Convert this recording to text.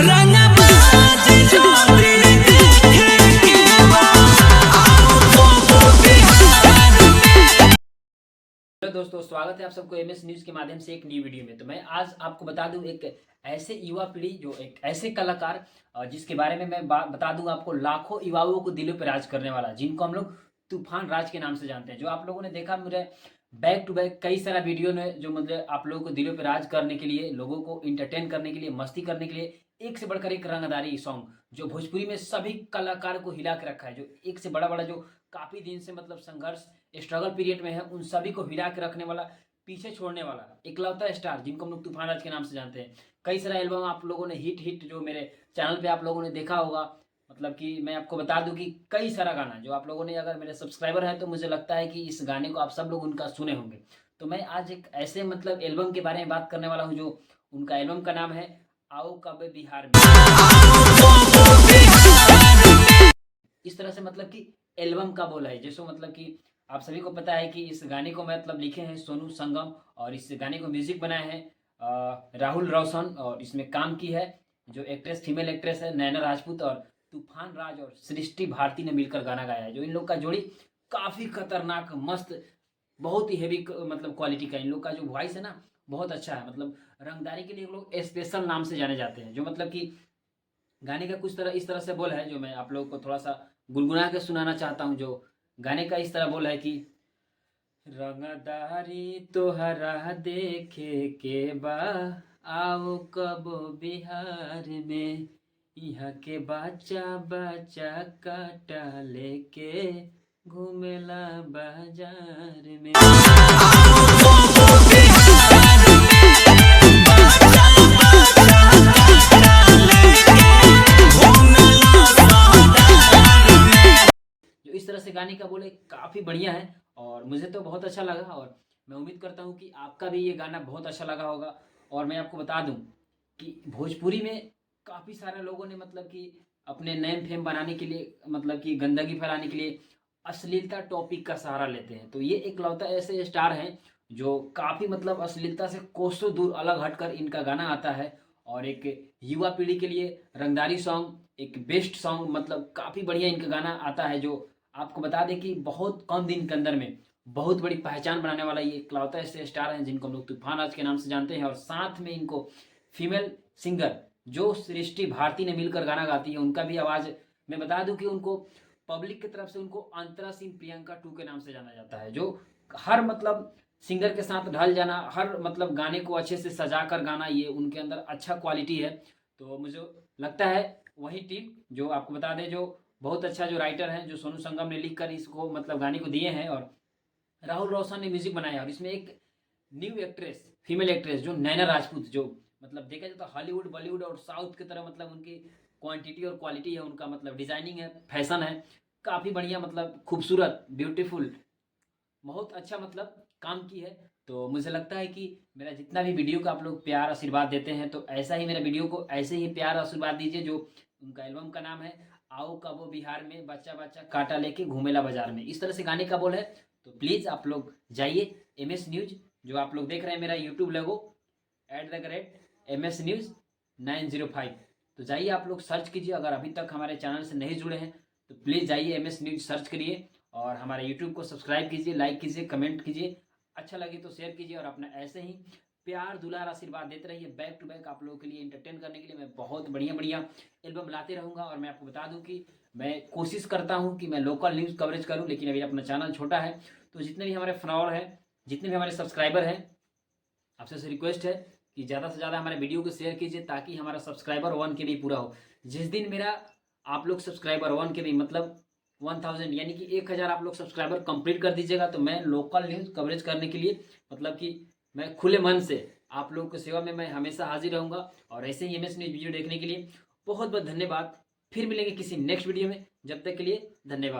Hello दोस्तों, स्वागत है आप सबको एमएस न्यूज़ के माध्यम से एक नई वीडियो में। तो मैं आज आपको बता दूं एक ऐसे युवा पीढ़ी जो एक ऐसे कलाकार जिसके बारे में मैं बता दूं आपको, लाखों युवाओं को दिलों पर राज करने वाला, जिनको हम लोग तूफान राज के नाम से जानते हैं। जो आप लोगों ने देखा मेरे बैक टू बैक कई सारा वीडियो ने, जो मतलब आप लोगों को दिलों पर राज करने के लिए, लोगों को इंटरटेन करने के लिए, मस्ती करने के लिए एक से बढ़कर एक रंगदारी सॉन्ग जो भोजपुरी में सभी कलाकार को हिला के रखा है, जो एक से बड़ा बड़ा जो काफी दिन से मतलब संघर्ष स्ट्रगल पीरियड में है, उन सभी को हिला के रखने वाला, पीछे छोड़ने वाला इकलौता स्टार, जिनको हम लोग तूफान राज के नाम से जानते हैं। कई सारा एल्बम आप लोगों ने हिट हिट जो मेरे चैनल पे आप लोगों ने देखा होगा। मतलब कि मैं आपको बता दूं कि कई सारा गाना जो आप लोगों ने, अगर मेरे सब्सक्राइबर हैं तो मुझे लगता है कि इस गाने को आप सब लोग उनका सुने होंगे। तो मैं आज एक ऐसे मतलब एल्बम के बारे में बात करने वाला हूँ, जो उनका एल्बम का नाम है आओ कब बिहार में। इस तरह से मतलब कि एल्बम का बोला है, जैसे मतलब कि आप सभी को पता है कि इस गाने को मतलब लिखे हैं सोनू संगम, और इस गाने को म्यूजिक बनाए हैं राहुल रोशन, और इसमें काम की है जो एक्ट्रेस, फीमेल एक्ट्रेस है नैना राजपूत, और तूफान राज और सृष्टि भारती ने मिलकर गाना गाया है। जो इन लोग का जोड़ी काफ़ी खतरनाक मस्त, बहुत ही हेवी मतलब क्वालिटी का, इन लोग का जो वॉइस है ना बहुत अच्छा है। मतलब रंगदारी के लिए लोग स्पेशल नाम से जाने जाते हैं। जो मतलब कि गाने का कुछ तरह इस तरह से बोल है, जो मैं आप लोगों को थोड़ा सा गुनगुना के सुनाना चाहता हूँ। जो गाने का इस तरह बोल है कि रंगदारी तोहरा देखे के बा, आओ कब बिहार में, यहाँ के बच्चा बच्चा काटा लेके घूमेला बाजार में। जो इस तरह से गाने का बोले काफ़ी बढ़िया है, और मुझे तो बहुत अच्छा लगा, और मैं उम्मीद करता हूँ कि आपका भी ये गाना बहुत अच्छा लगा होगा। और मैं आपको बता दूँ कि भोजपुरी में काफ़ी सारे लोगों ने मतलब कि अपने नेम फेम बनाने के लिए, मतलब कि गंदगी फैलाने के लिए अश्लीलता टॉपिक का सहारा लेते हैं। तो ये एकलौता ऐसे स्टार हैं जो काफ़ी मतलब अश्लीलता से कोसों दूर अलग हटकर इनका गाना आता है, और एक युवा पीढ़ी के लिए रंगदारी सॉन्ग, एक बेस्ट सॉन्ग, मतलब काफ़ी बढ़िया इनका गाना आता है। जो आपको बता दें कि बहुत कम दिन के अंदर में बहुत बड़ी पहचान बनाने वाला ये इकलौता ऐसे स्टार हैं, जिनको हम लोग तूफान राज के नाम से जानते हैं। और साथ में इनको फीमेल सिंगर जो सृष्टि भारती ने मिलकर गाना गाती है, उनका भी आवाज़ मैं बता दूं कि उनको पब्लिक की तरफ से उनको अंतरा सिंह प्रियंका 2 के नाम से जाना जाता है। जो हर मतलब सिंगर के साथ ढल जाना, हर मतलब गाने को अच्छे से सजा कर गाना, ये उनके अंदर अच्छा क्वालिटी है। तो मुझे लगता है वही टीम जो आपको बता दें, जो बहुत अच्छा जो राइटर हैं, जो सोनू संगम ने लिख कर इसको मतलब गाने को दिए हैं, और राहुल रोशन ने म्यूजिक बनाया। और इसमें एक न्यू एक्ट्रेस, फीमेल एक्ट्रेस जो नैना राजपूत, जो मतलब देखा जाए तो हॉलीवुड बॉलीवुड और साउथ की तरह मतलब उनकी क्वांटिटी और क्वालिटी है, उनका मतलब डिजाइनिंग है, फैशन है, काफ़ी बढ़िया, मतलब खूबसूरत, ब्यूटीफुल, बहुत अच्छा मतलब काम की है। तो मुझे लगता है कि मेरा जितना भी वीडियो का आप लोग प्यार आशीर्वाद देते हैं, तो ऐसा ही मेरा वीडियो को ऐसे ही प्यार आशीर्वाद दीजिए। जो उनका एल्बम का नाम है आओ कबो बिहार में, बच्चा बच्चा कांटा लेके घूमेला बाजार में, इस तरह से गाने का बोल है। तो प्लीज़ आप लोग जाइए एमएस न्यूज, जो आप लोग देख रहे हैं मेरा यूट्यूब लोगो @MS News 905, तो जाइए आप लोग सर्च कीजिए। अगर अभी तक हमारे चैनल से नहीं जुड़े हैं तो प्लीज़ जाइए एमएस न्यूज सर्च करिए, और हमारे यूट्यूब को सब्सक्राइब कीजिए, लाइक कीजिए, कमेंट कीजिए, अच्छा लगे तो शेयर कीजिए, और अपना ऐसे ही प्यार दुलार आशीर्वाद देते रहिए। बैक टू बैक आप लोगों के लिए इंटरटेन करने के लिए मैं बहुत बढ़िया बढ़िया एल्बम लाते रहूँगा। और मैं आपको बता दूँ कि मैं कोशिश करता हूँ कि मैं लोकल न्यूज़ कवरेज करूँ, लेकिन अभी अपना चैनल छोटा है। तो जितने भी हमारे फॉलोअर हैं, जितने भी हमारे सब्सक्राइबर हैं, आपसे रिक्वेस्ट है कि ज़्यादा से ज़्यादा हमारे वीडियो को शेयर कीजिए, ताकि हमारा सब्सक्राइबर 1 के भी पूरा हो। जिस दिन मेरा आप लोग सब्सक्राइबर 1 के भी मतलब 1000 यानी कि 1000 आप लोग सब्सक्राइबर कंप्लीट कर दीजिएगा, तो मैं लोकल न्यूज़ कवरेज करने के लिए मतलब कि मैं खुले मन से आप लोगों की सेवा में मैं हमेशा हाजिर रहूँगा। और ऐसे ही एमएस न्यूज़ वीडियो देखने के लिए बहुत बहुत धन्यवाद। फिर मिलेंगे किसी नेक्स्ट वीडियो में, जब तक के लिए धन्यवाद।